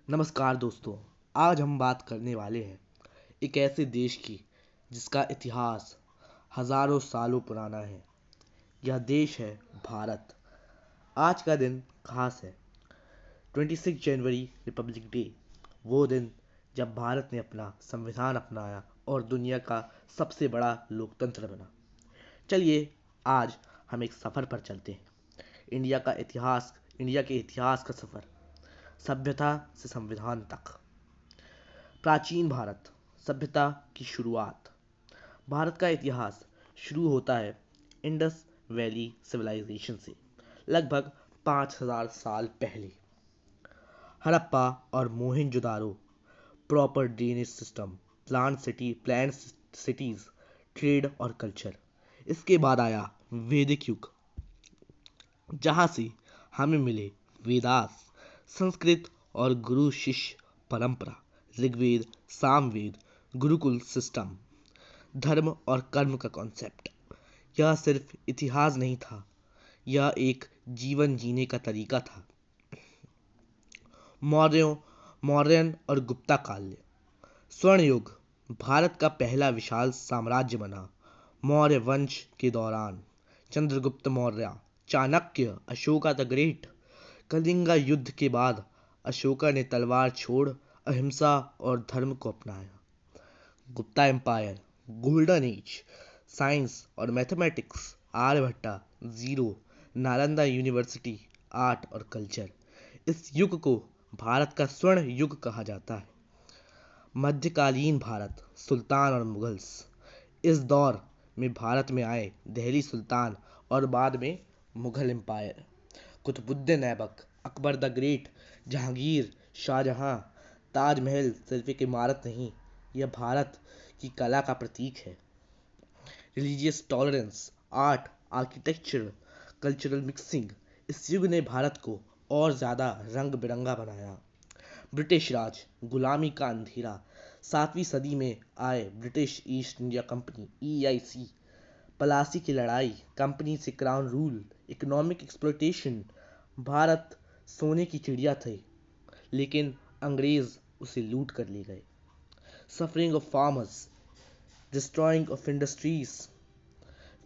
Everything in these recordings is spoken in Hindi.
नमस्कार दोस्तों। आज हम बात करने वाले हैं एक ऐसे देश की जिसका इतिहास हजारों सालों पुराना है। यह देश है भारत। आज का दिन खास है। 26 जनवरी रिपब्लिक डे, वो दिन जब भारत ने अपना संविधान अपनाया और दुनिया का सबसे बड़ा लोकतंत्र बना। चलिए आज हम एक सफ़र पर चलते हैं। इंडिया के इतिहास का सफ़र, सभ्यता से संविधान तक। प्राचीन भारत, सभ्यता की शुरुआत। भारत का इतिहास शुरू होता है इंडस वैली सिविलाइजेशन से, लगभग 5000 साल पहले। हड़प्पा और Mohenjodaro, proper drainage system, plan cities, trade और कल्चर। इसके बाद आया वैदिक युग, जहाँ से हमें मिले वेदास, संस्कृत और गुरु शिष्य परंपरा, ऋग्वेद, सामवेद, गुरुकुल सिस्टम, धर्म और कर्म का कॉन्सेप्ट। यह सिर्फ इतिहास नहीं था, यह एक जीवन जीने का तरीका था। मौर्यों मौर्यन और गुप्ता काल्य। स्वर्ण युग, भारत का पहला विशाल साम्राज्य बना मौर्य वंश के दौरान। Chandragupta Maurya, Chanakya, Ashoka the great. कलिंगा युद्ध के बाद अशोका ने तलवार छोड़ अहिंसा और धर्म को अपनाया। Gupta empire, golden age, science और mathematics, Aryabhatta, zero, Nalanda university, art और कल्चर। इस युग को भारत का स्वर्ण युग कहा जाता है। मध्यकालीन भारत, सुल्तान और मुगल्स। इस दौर में भारत में आए दिल्ली सुल्तान और बाद में Mughal empire. Qutubuddin Aibak, Akbar the great, Jahangir, Shahjahan. Taj Mahal सिर्फ एक इमारत नहीं, यह भारत की कला का प्रतीक है। Religious tolerance, art, architecture, cultural mixing. इस युग ने भारत को और ज़्यादा रंग बिरंगा बनाया। ब्रिटिश राज, गुलामी का अंधेरा। 7वीं सदी में आए British East India company, EIC, Plassey की लड़ाई, कंपनी से crown rule, economic exploitation. Bharat सोने की चिड़िया थी, लेकिन अंग्रेज उसे लूट कर ले गए। Suffering of farmers, destroying of industries,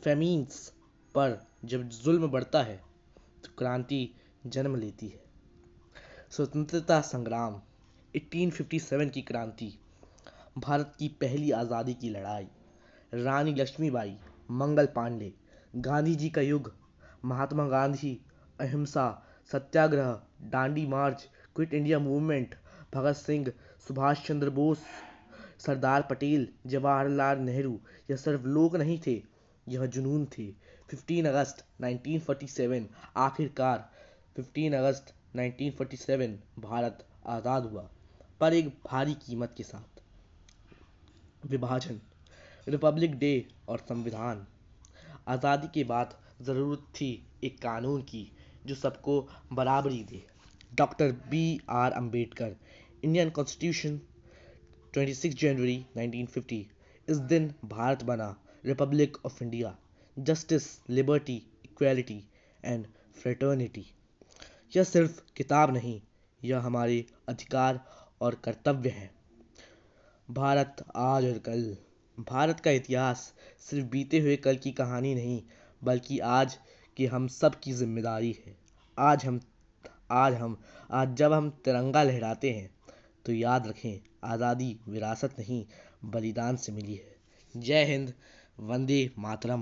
famines. पर जब जुल्म बढ़ता है तो क्रांति जन्म लेती है। स्वतंत्रता संग्राम, 1857 की क्रांति, भारत की पहली आज़ादी की लड़ाई। रानी लक्ष्मीबाई, मंगल पांडे, गांधी जी का युग, महात्मा गांधी, अहिंसा, सत्याग्रह, दांडी मार्च, quit India movement, Bhagat Singh, Subhash Chandra Bose, Sardar Patel, Jawaharlal Nehru. यह सिर्फ लोग नहीं थे, यह जुनून थे। 15 अगस्त 1947, आखिरकार 15 अगस्त 1947 भारत आज़ाद हुआ, पर एक भारी कीमत के साथ। विभाजन, रिपब्लिक डे और संविधान। आज़ादी के बाद ज़रूरत थी एक कानून की जो सबको बराबरी दे। Doctor BR Ambedkar, Indian constitution, 26 जनवरी 1950। इस दिन भारत बना republic of India. Justice, liberty, equality and fraternity. यह सिर्फ किताब नहीं, यह हमारे अधिकार और कर्तव्य है। भारत आज और कल। भारत का इतिहास सिर्फ बीते हुए कल की कहानी नहीं, बल्कि आज के हम सब की जिम्मेदारी है। आज हम आज हम आज जब हम तिरंगा लहराते हैं तो याद रखें, आज़ादी विरासत नहीं, बलिदान से मिली है। जय हिंद, वंदे मातरम।